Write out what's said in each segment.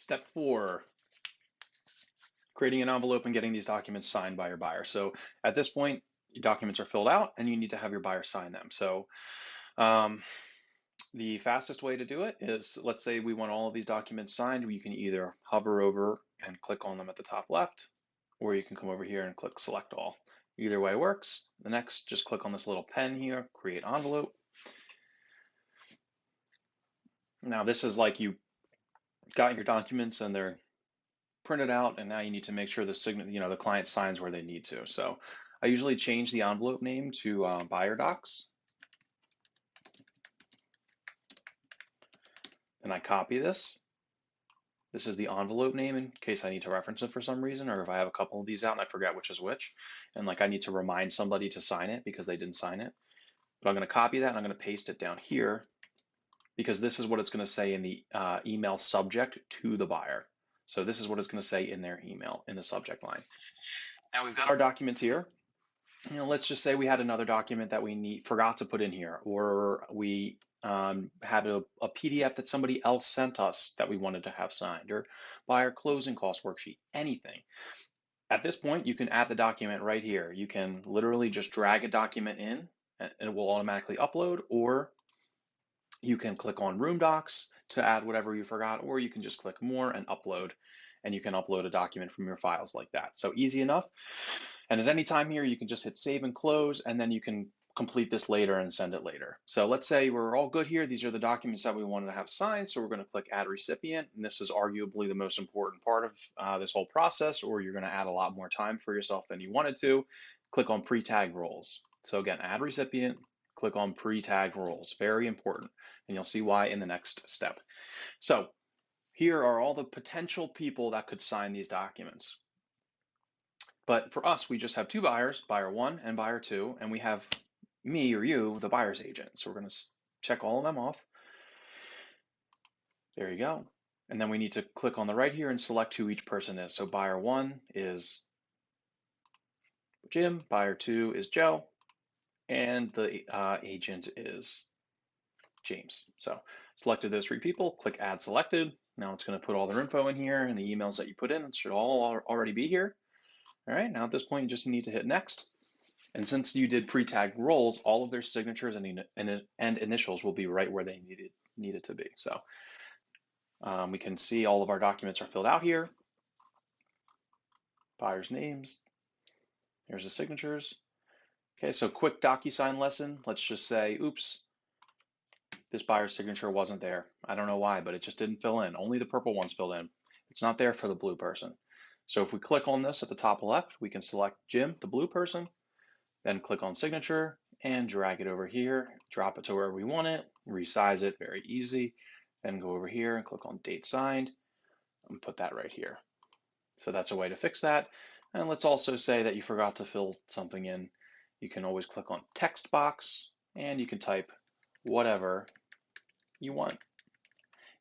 Step 4, creating an envelope and getting these documents signed by your buyer. So at this point, your documents are filled out and you need to have your buyer sign them. So the fastest way to do it is, let's say we want all of these documents signed. You can either hover over and click on them at the top left, or you can come over here and click select all. Either way works. The next, just click on this little pen here, create envelope. Now this is like you got your documents and they're printed out, and now you need to make sure the client signs where they need to. So I usually change the envelope name to buyer docs. And I copy this. This is the envelope name in case I need to reference it for some reason, or if I have a couple of these out and I forget which is which, and like I need to remind somebody to sign it because they didn't sign it. But I'm going to copy that and I'm going to paste it down here because this is what it's going to say in the email subject to the buyer. So this is what it's going to say in their email in the subject line. Now we've got our documents here. Let's just say we had another document that we forgot to put in here, or we had a PDF that somebody else sent us that we wanted to have signed, or buyer closing cost worksheet, anything. At this point, you can add the document right here. You can literally just drag a document in and it will automatically upload, or you can click on Room Docs to add whatever you forgot, or you can just click More and upload, and you can upload a document from your files like that. So easy enough. And at any time here, you can just hit save and close, and then you can complete this later and send it later. So let's say we're all good here. These are the documents that we wanted to have signed. So we're going to click Add Recipient. And this is arguably the most important part of this whole process, or you're going to add a lot more time for yourself than you wanted to. Click on Pre-Tag Roles. So again, Add Recipient, click on Pre-Tag Roles. Very important. And you'll see why in the next step. So here are all the potential people that could sign these documents. But for us, we just have two buyers, buyer 1 and buyer 2, and we have me or you, the buyer's agent. So we're going to check all of them off. There you go. And then we need to click on the right here and select who each person is. So buyer 1 is Jim, buyer 2 is Joe, and the agent is James. So selected those 3 people, click Add Selected. Now it's going to put all their info in here, and the emails that you put in should all already be here. All right, now at this point, you just need to hit Next. And since you did pre-tagged roles, all of their signatures and initials will be right where they needed to be. So we can see all of our documents are filled out here. Buyer's names. Here's the signatures. Okay, so quick DocuSign lesson. Let's just say, oops, this buyer's signature wasn't there. I don't know why, but it just didn't fill in. Only the purple one's filled in. It's not there for the blue person. So if we click on this at the top left, we can select Jim, the blue person, then click on signature and drag it over here, drop it to where we want it, resize it, very easy. Then go over here and click on date signed and put that right here. So that's a way to fix that. And let's also say that you forgot to fill something in. You can always click on text box and you can type whatever you want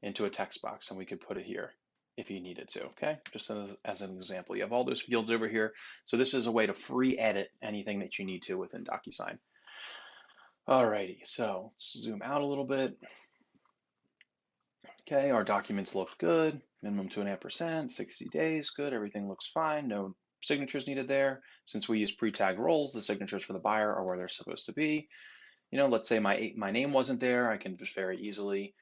into a text box, and we could put it here if you needed to, okay? Just as an example, you have all those fields over here. So this is a way to free edit anything that you need to within DocuSign. Alrighty, so let's zoom out a little bit. Okay, our documents look good. Minimum 2.5%, 60 days, good. Everything looks fine. No signatures needed there. Since we use pre-tag roles, the signatures for the buyer are where they're supposed to be. Let's say my name wasn't there. I can just very easily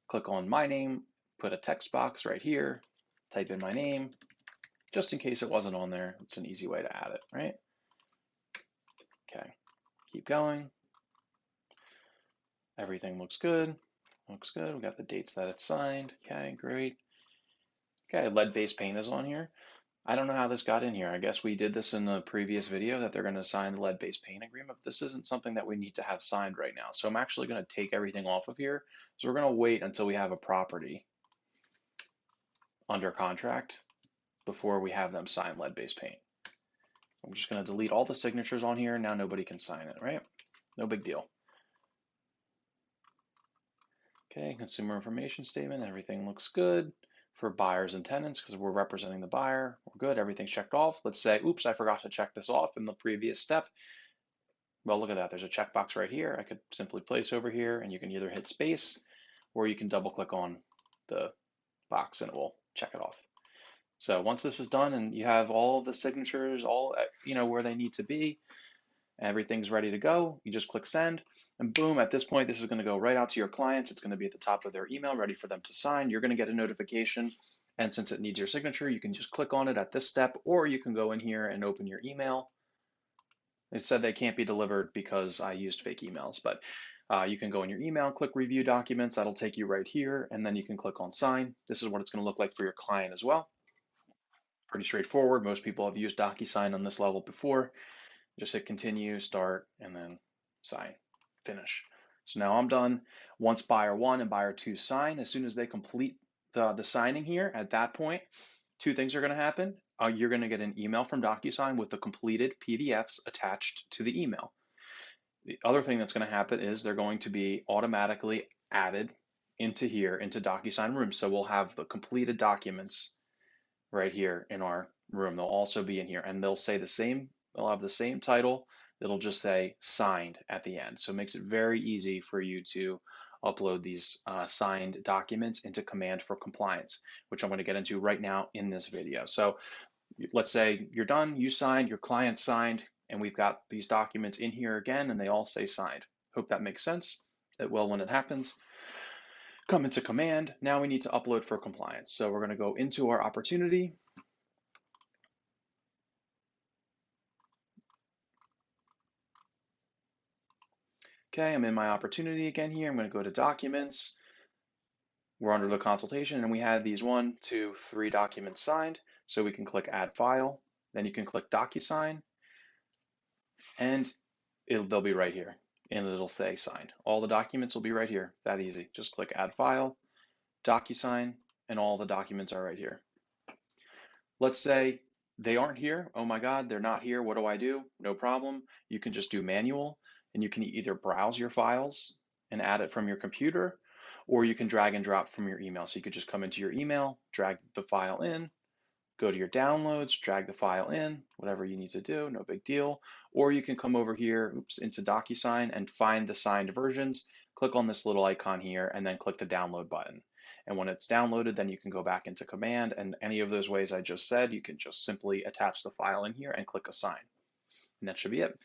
click on my name, put a text box right here, type in my name, just in case it wasn't on there. It's an easy way to add it, right? Okay, keep going. Everything looks good. Looks good. We got the dates that it's signed. Okay, great. Okay, lead-based paint is on here. I don't know how this got in here. I guess we did this in the previous video that they're going to sign the lead-based paint agreement. But this isn't something that we need to have signed right now. So I'm actually going to take everything off of here. So we're going to wait until we have a property under contract before we have them sign lead-based paint. I'm just going to delete all the signatures on here. Now nobody can sign it, right? No big deal. Okay, consumer information statement, everything looks good. For buyers and tenants, because we're representing the buyer, we're good, everything's checked off. Let's say, oops, I forgot to check this off in the previous step. Well, look at that, there's a checkbox right here. I could simply place over here, and you can either hit space, or you can double click on the box and it will check it off. So once this is done and you have all of the signatures, all where they need to be, everything's ready to go, you just click send, and boom, at this point, this is going to go right out to your clients. It's going to be at the top of their email, ready for them to sign. You're going to get a notification, and since it needs your signature, you can just click on it at this step, or you can go in here and open your email. It said they can't be delivered because I used fake emails, but you can go in your email, click review documents, that'll take you right here, and then you can click on sign. This is what it's going to look like for your client as well. Pretty straightforward. Most people have used DocuSign on this level before. Just hit continue, start, and then sign, finish. So now I'm done. Once buyer 1 and buyer 2 sign, as soon as they complete the signing here, at that point, two things are going to happen. You're going to get an email from DocuSign with the completed PDFs attached to the email. The other thing that's going to happen is they're going to be automatically added into here, into DocuSign Room. So we'll have the completed documents right here in our room. They'll also be in here, and they'll say the same. They'll have the same title. It'll just say signed at the end. So it makes it very easy for you to upload these signed documents into Command for Compliance, which I'm going to get into right now in this video. So let's say you're done, you signed, your client signed, and we've got these documents in here again, and they all say signed. Hope that makes sense. It will when it happens. Come into Command. Now we need to upload for compliance. So we're going to go into our opportunity. Okay, I'm in my opportunity again here. I'm going to go to documents. We're under the consultation, and we had these 1, 2, 3 documents signed. So we can click add file. Then you can click DocuSign, and they'll be right here, and it'll say signed. All the documents will be right here. That easy. Just click add file, DocuSign, and all the documents are right here. Let's say they aren't here. Oh my God, they're not here. What do I do? No problem. You can just do manual, and you can either browse your files and add it from your computer, or you can drag and drop from your email. So you could just come into your email, drag the file in, go to your downloads, drag the file in, whatever you need to do, no big deal. Or you can come over here, into DocuSign and find the signed versions, click on this little icon here, and then click the download button. And when it's downloaded, then you can go back into Command, and any of those ways I just said, you can just simply attach the file in here and click Assign. And that should be it.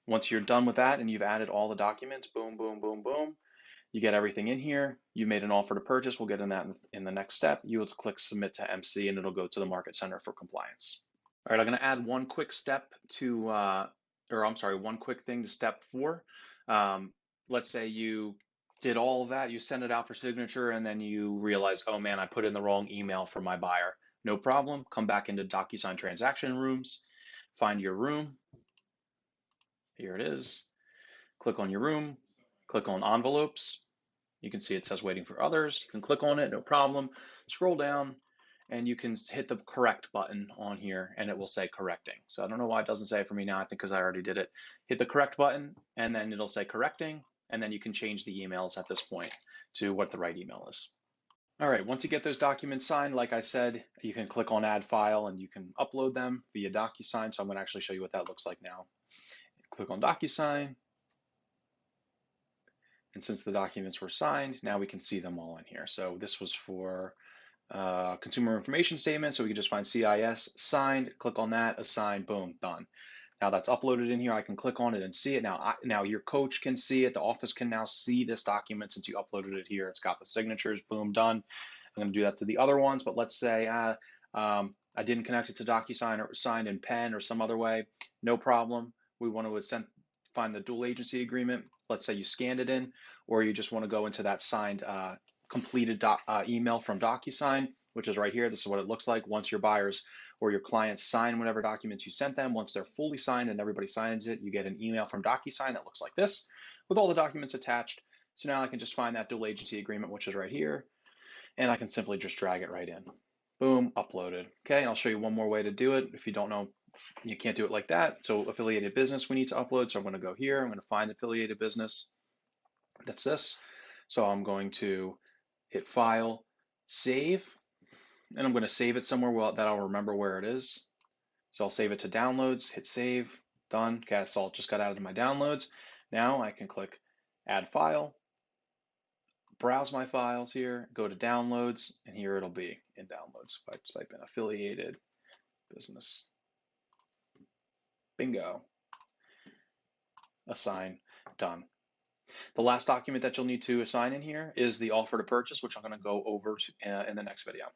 Once you're done with that and you've added all the documents, boom, boom, boom, boom, you get everything in here. You made an offer to purchase. We'll get in that in the next step. You will click Submit to MC, and it'll go to the Market Center for compliance. All right, I'm going to add one quick step to, one quick thing to step 4. Let's say you did all of that, you send it out for signature, and then you realize, oh man, I put in the wrong email for my buyer. No problem. Come back into DocuSign transaction rooms, find your room. Here it is. Click on your room, click on envelopes. You can see it says waiting for others. You can click on it, no problem. Scroll down, and you can hit the correct button on here, and it will say correcting. So I don't know why it doesn't say it for me now. I think because I already did it. Hit the correct button, and then it'll say correcting, and then you can change the emails at this point to what the right email is. All right, once you get those documents signed, like I said, you can click on add file, and you can upload them via DocuSign. So I'm going to actually show you what that looks like now. Click on DocuSign. And since the documents were signed, now we can see them all in here. So this was for consumer information statement. So we can just find CIS, signed, click on that, assign, boom, done. Now that's uploaded in here. I can click on it and see it. Now your coach can see it. The office can now see this document since you uploaded it here. It's got the signatures, boom, done. I'm going to do that to the other ones, but let's say I didn't connect it to DocuSign, or it was signed in pen or some other way. No problem. We want to find the dual agency agreement. Let's say you scanned it in, or you just want to go into that signed completed email from DocuSign, which is right here. This is what it looks like once your buyers or your clients sign whatever documents you sent them. Once they're fully signed and everybody signs it, you get an email from DocuSign that looks like this with all the documents attached. So now I can just find that dual agency agreement, which is right here, and I can simply just drag it right in. Boom, uploaded. Okay, I'll show you one more way to do it. If you don't know, you can't do it like that. So affiliated business we need to upload. So I'm going to go here. I'm going to find affiliated business. That's this. So I'm going to hit File, Save, and I'm going to save it somewhere that I'll remember where it is. So I'll save it to Downloads, hit Save, done. Okay, so it just got added to my downloads. Now I can click Add File, browse my files here, go to downloads, and here it'll be in downloads. If I type in affiliated business, bingo, assign, done. The last document that you'll need to assign in here is the offer to purchase, which I'm going to go over in the next video.